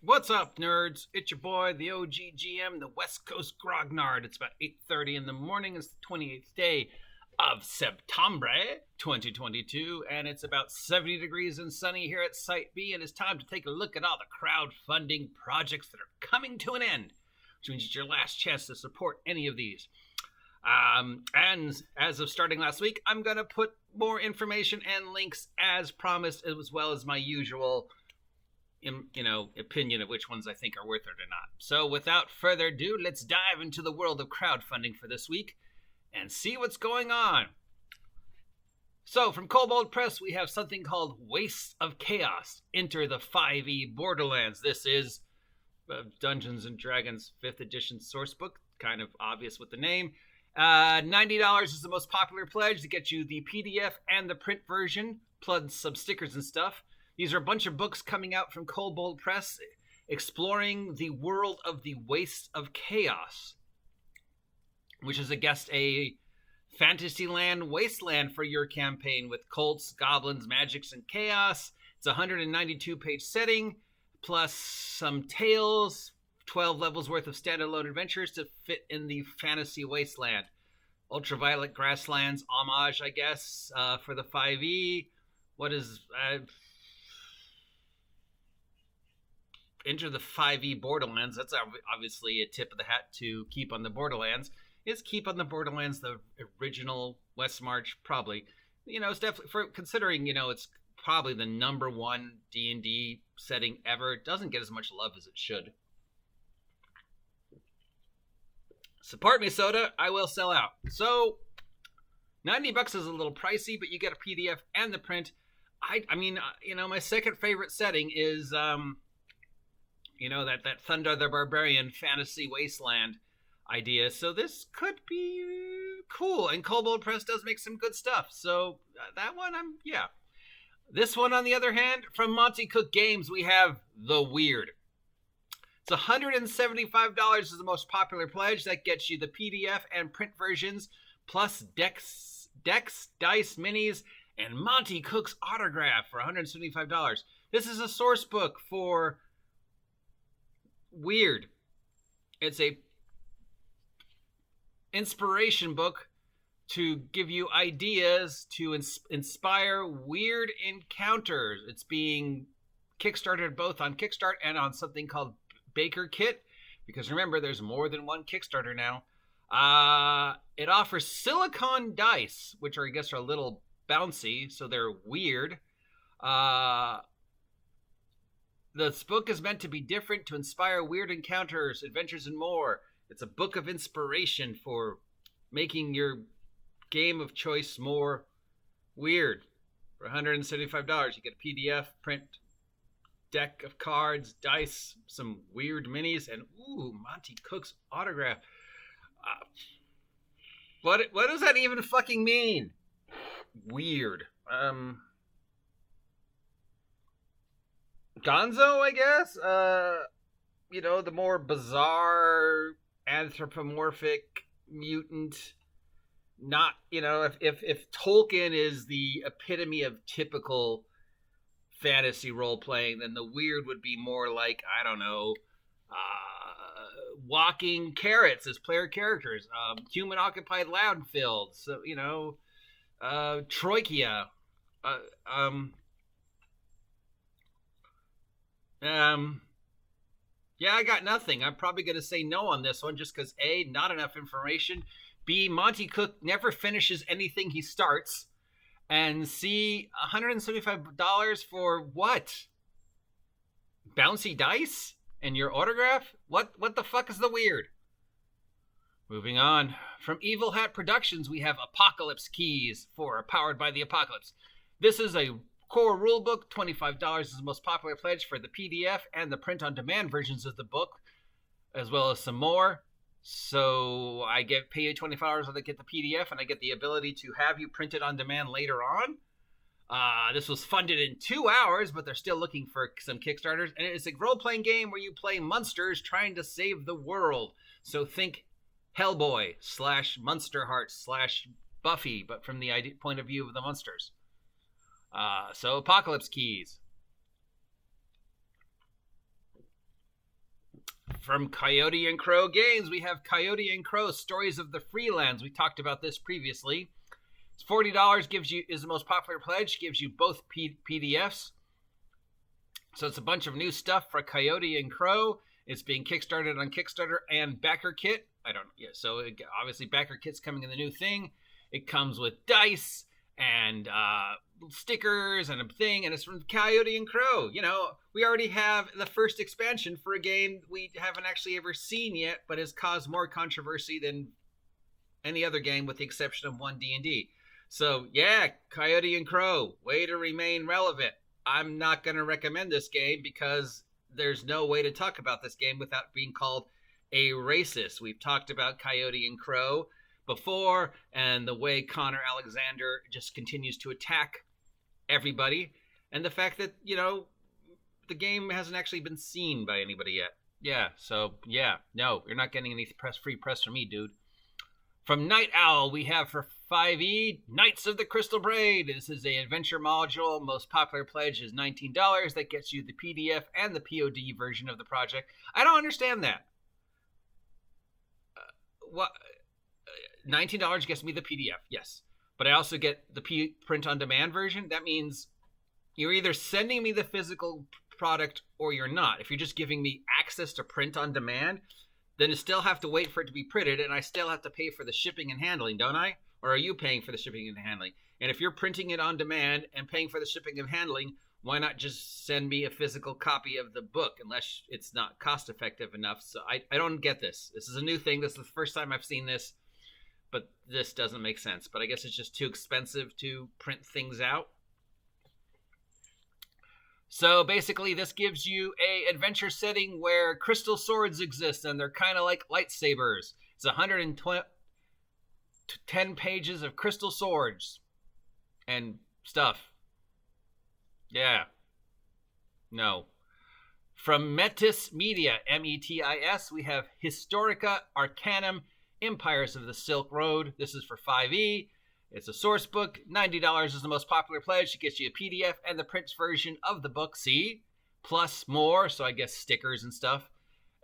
What's up, nerds? It's your boy, the OG GM, the West Coast Grognard. It's about 8:30 in the morning. It's the 28th day of September 2022, and it's about 70 degrees and sunny here at Site B, and it's time to take a look at all the crowdfunding projects that are coming to an end, which means it's your last chance to support any of these. And as of starting last week, I'm going to put more information and links as promised, as well as my usual opinion of which ones I think are worth it or not. So without further ado, let's dive into the world of crowdfunding for this week and see what's going on. So from Kobold Press, we have something called Wastes of Chaos. Enter the 5e Borderlands. This is Dungeons & Dragons 5th edition sourcebook, kind of obvious with the name. $90 is the most popular pledge to get you the PDF and the print version, plus some stickers and stuff. These are a bunch of books coming out from Kobold Press exploring the world of the Wastes of Chaos, which is a Fantasyland wasteland for your campaign with cults, goblins, magics, and chaos. It's a 192-page setting, plus some tales, 12 levels worth of standalone adventures to fit in the fantasy wasteland. Ultraviolet Grasslands homage, I guess, for the 5e. What is... Enter the 5e Borderlands. That's obviously a tip of the hat to Keep on the Borderlands. Is Keep on the Borderlands the original West March? Probably. It's definitely, for considering, it's probably the number one D&D setting ever. It doesn't get as much love as it should. Support me, Soda. I will sell out. So, $90 is a little pricey, but you get a PDF and the print. I mean, my second favorite setting is, that Thunder the Barbarian fantasy wasteland idea. So this could be cool. And Kobold Press does make some good stuff. So that one, yeah. This one, on the other hand, from Monty Cook Games, we have The Weird. It's $175 is the most popular pledge. That gets you the PDF and print versions, plus decks, dice, minis, and Monty Cook's autograph for $175. This is a source book for Weird. It's a inspiration book to give you ideas to inspire weird encounters. It's being kickstarted both on Kickstart and on something called Baker Kit, because remember, there's more than one Kickstarter now. It offers silicone dice, which are, I guess, are a little bouncy, so they're weird. This book is meant to be different, to inspire weird encounters, adventures, and more. It's a book of inspiration for making your game of choice more weird. For $175, you get a PDF, print, deck of cards, dice, some weird minis, and Monty Cook's autograph. What does that even fucking mean? Weird. Gonzo, I guess. The more bizarre, anthropomorphic mutant. Not, if Tolkien is the epitome of typical fantasy role playing, then the weird would be more like, I don't know, walking carrots as player characters, human occupied landfills, so Troikia, yeah, I got nothing. I'm probably going to say no on this one just because A, not enough information, B, Monty Cook never finishes anything he starts, and C, $175 for what? Bouncy dice? And your autograph? What the fuck is the weird? Moving on. From Evil Hat Productions, we have Apocalypse Keys for Powered by the Apocalypse. This is a core rulebook. $25 is the most popular pledge for the PDF and the print-on-demand versions of the book, as well as some more. So I pay you $25 and I get the PDF, and I get the ability to have you print it on demand later on. This was funded in 2 hours, but they're still looking for some Kickstarters. And it's a role-playing game where you play monsters trying to save the world. So think Hellboy / Monster Heart / Buffy, but from the point of view of the monsters. So Apocalypse Keys. From Coyote and Crow Games, we have Coyote and Crow Stories of the Freelands. We talked about this previously. It's $40, is the most popular pledge, gives you both PDFs. So it's a bunch of new stuff for Coyote and Crow. It's being kickstarted on Kickstarter and BackerKit. So obviously BackerKit's coming in the new thing. It comes with dice and stickers and a thing, and it's from Coyote and Crow. We already have the first expansion for a game we haven't actually ever seen yet, but has caused more controversy than any other game with the exception of one D&D. So yeah, Coyote and Crow, way to remain relevant. I'm not going to recommend this game because there's no way to talk about this game without being called a racist. We've talked about Coyote and Crow before, and the way Connor Alexander just continues to attack everybody, and the fact that, the game hasn't actually been seen by anybody yet. Yeah, so, yeah, no, you're not getting any free press from me, dude. From Night Owl, we have for 5e, Knights of the Crystal Braid. This is an adventure module. Most popular pledge is $19. That gets you the PDF and the POD version of the project. I don't understand that. What? $19 gets me the PDF, yes. But I also get the print-on-demand version. That means you're either sending me the physical product or you're not. If you're just giving me access to print-on-demand, then I still have to wait for it to be printed, and I still have to pay for the shipping and handling, don't I? Or are you paying for the shipping and handling? And if you're printing it on demand and paying for the shipping and handling, why not just send me a physical copy of the book, unless it's not cost-effective enough? So I don't get this. This is a new thing. This is the first time I've seen this. But this doesn't make sense. But I guess it's just too expensive to print things out. So basically, this gives you a adventure setting where crystal swords exist, and they're kind of like lightsabers. It's 110 pages of crystal swords and stuff. Yeah. No. From Metis Media, Metis, we have Historica Arcanum, Empires of the Silk Road. This is for 5e. It's a source book. $90 is the most popular pledge. It gets you a PDF and the print version of the book, see? Plus more, so I guess stickers and stuff.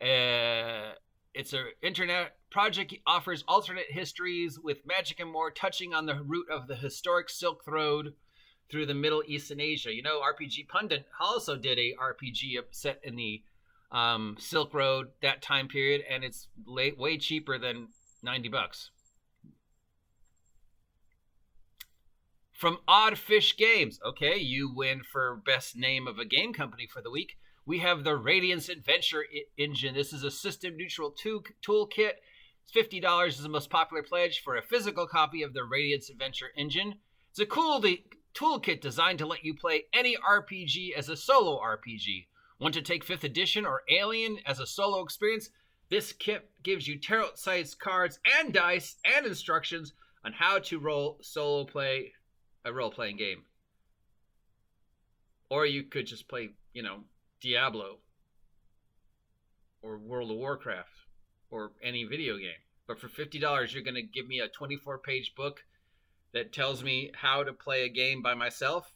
It's an internet project. Offers alternate histories with magic and more, touching on the route of the historic Silk Road through the Middle East and Asia. RPG Pundit also did a RPG set in the Silk Road that time period, and it's way cheaper than $90. From Odd Fish Games. Okay, you win for best name of a game company for the week. We have the Radiance Adventure Engine. This is a system-neutral toolkit. It's $50 is the most popular pledge for a physical copy of the Radiance Adventure Engine. It's a cool toolkit designed to let you play any RPG as a solo RPG. Want to take 5th edition or Alien as a solo experience? This kit gives you tarot-sized cards and dice and instructions on how to solo play a role-playing game. Or you could just play, Diablo or World of Warcraft or any video game. But for $50, you're going to give me a 24-page book that tells me how to play a game by myself?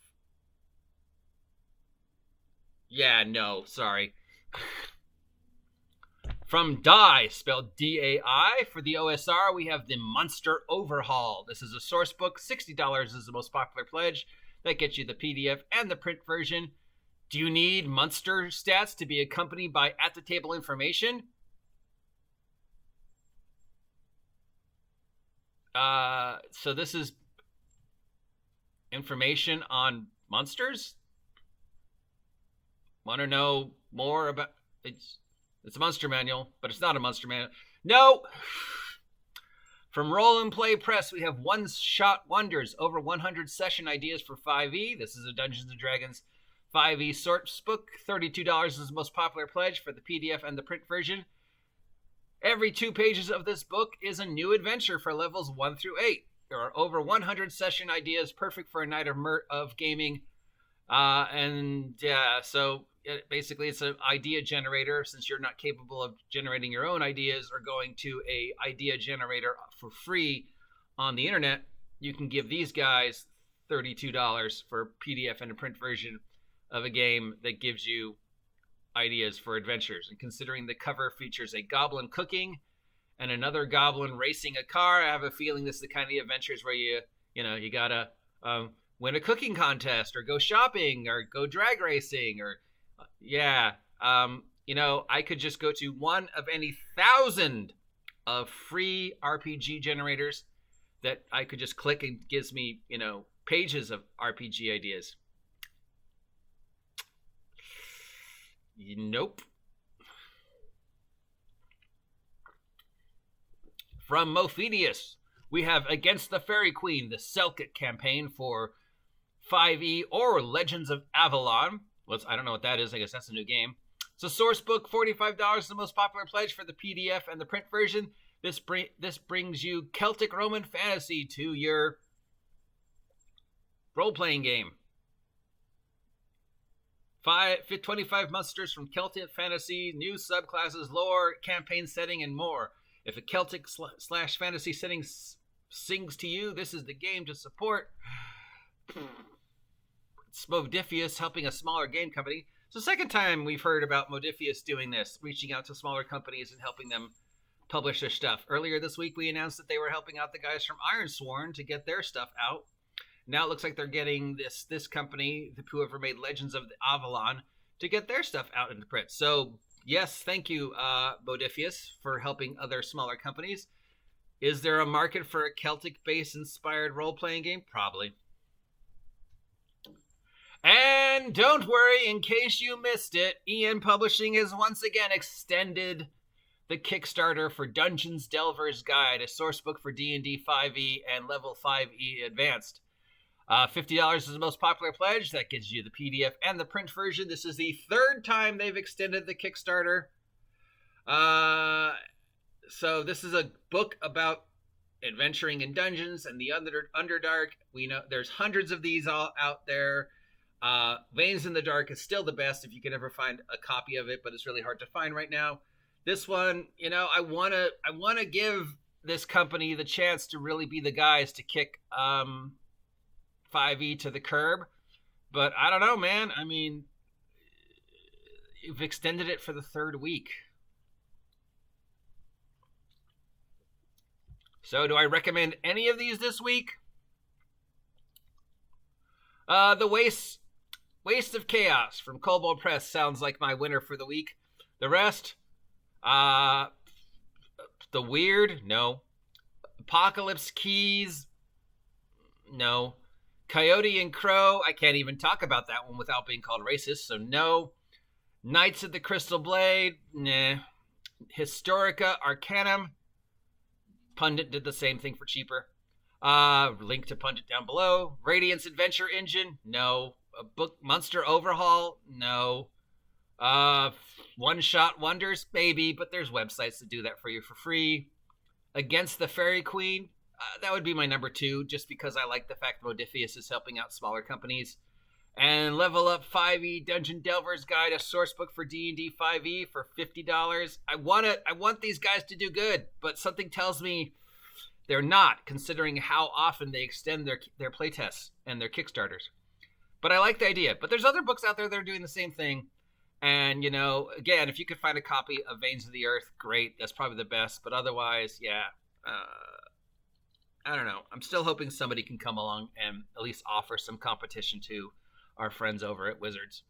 Yeah, no, sorry. From DAI, spelled D-A-I, for the OSR, we have the Monster Overhaul. This is a source book. $60 is the most popular pledge. That gets you the PDF and the print version. Do you need monster stats to be accompanied by at-the-table information? So this is information on monsters? Want to know more about... It's a monster manual, but it's not a monster manual. No! From Roll and Play Press, we have One Shot Wonders, over 100 session ideas for 5e. This is a Dungeons & Dragons 5e source book. $32 is the most popular pledge for the PDF and the print version. Every 2 pages of this book is a new adventure for levels 1 through 8. There are over 100 session ideas, perfect for a night of gaming. So basically it's an idea generator. Since you're not capable of generating your own ideas or going to a idea generator for free on the internet, you can give these guys $32 for a PDF and a print version of a game that gives you ideas for adventures. And considering the cover features a goblin cooking and another goblin racing a car, I have a feeling this is the kind of adventures where you gotta win a cooking contest or go shopping or go drag racing or I could just go to one of any 1,000 of free RPG generators that I could just click and gives me, pages of RPG ideas. Nope. From Mophedius, we have Against the Fairy Queen, the Selkit campaign for 5e or Legends of Avalon. I don't know what that is. I guess that's a new game. It's a source book, $45, the most popular pledge for the PDF and the print version. This brings you Celtic Roman fantasy to your role-playing game. 25 monsters from Celtic fantasy, new subclasses, lore, campaign setting, and more. If a Celtic / fantasy setting sings to you, this is the game to support. It's Modifius helping a smaller game company. It's the second time we've heard about Modifius doing this, reaching out to smaller companies and helping them publish their stuff. Earlier this week, we announced that they were helping out the guys from Ironsworn to get their stuff out. Now it looks like they're getting this company, whoever made Legends of the Avalon, to get their stuff out into print. So, yes, thank you, Modifius, for helping other smaller companies. Is there a market for a Celtic-based inspired role-playing game? Probably. And don't worry, in case you missed it, EN Publishing has once again extended the Kickstarter for Dungeons Delver's Guide, a sourcebook for D&D 5e and level 5e advanced. $50 is the most popular pledge. That gives you the PDF and the print version. This is the third time they've extended the Kickstarter. So this is a book about adventuring in dungeons and the Underdark. We know there's hundreds of these all out there. Veins in the Dark is still the best if you can ever find a copy of it, but it's really hard to find right now. This one, I want to give this company the chance to really be the guys to kick 5e to the curb, but I don't know, man. I mean, you've extended it for the third week. So do I recommend any of these this week? The Waste of Chaos from Kobold Press sounds like my winner for the week. The rest, The Weird, no. Apocalypse Keys, no. Coyote and Crow, I can't even talk about that one without being called racist, so no. Knights of the Crystal Blade, nah. Historica Arcanum, Pundit did the same thing for cheaper. Link to Pundit down below. Radiance Adventure Engine, no. A book Monster Overhaul, no. One Shot Wonders, maybe, but there's websites that do that for you for free. Against the Fairy Queen, that would be my number 2, just because I like the fact Modifius is helping out smaller companies. And Level Up 5e Dungeon Delver's Guide, a source book for D&D 5e for $50. I want these guys to do good, but something tells me they're not, considering how often they extend their playtests and their Kickstarters. But I like the idea. But there's other books out there that are doing the same thing. And, again, if you could find a copy of Veins of the Earth, great. That's probably the best. But otherwise, yeah. I don't know. I'm still hoping somebody can come along and at least offer some competition to our friends over at Wizards.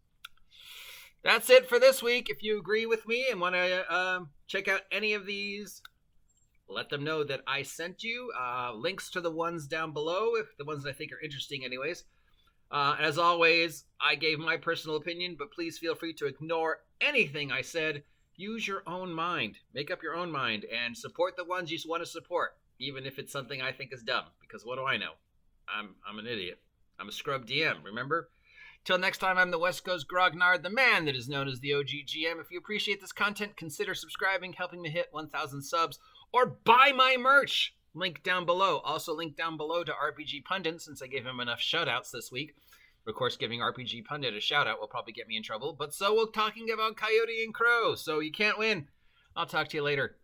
That's it for this week. If you agree with me and want to check out any of these, let them know that I sent you. Links to the ones down below, if the ones that I think are interesting anyways. As always, I gave my personal opinion, but please feel free to ignore anything I said. Use your own mind. Make up your own mind and support the ones you want to support, even if it's something I think is dumb, because what do I know? I'm an idiot. I'm a scrub DM, remember? Till next time, I'm the West Coast Grognard, the man that is known as the OG GM. If you appreciate this content, consider subscribing, helping me hit 1,000 subs, or buy my merch. Link down below. Also link down below to RPG Pundit, since I gave him enough shoutouts this week. Of course, giving RPG Pundit a shoutout will probably get me in trouble, but so will talking about Coyote and Crow, so you can't win. I'll talk to you later.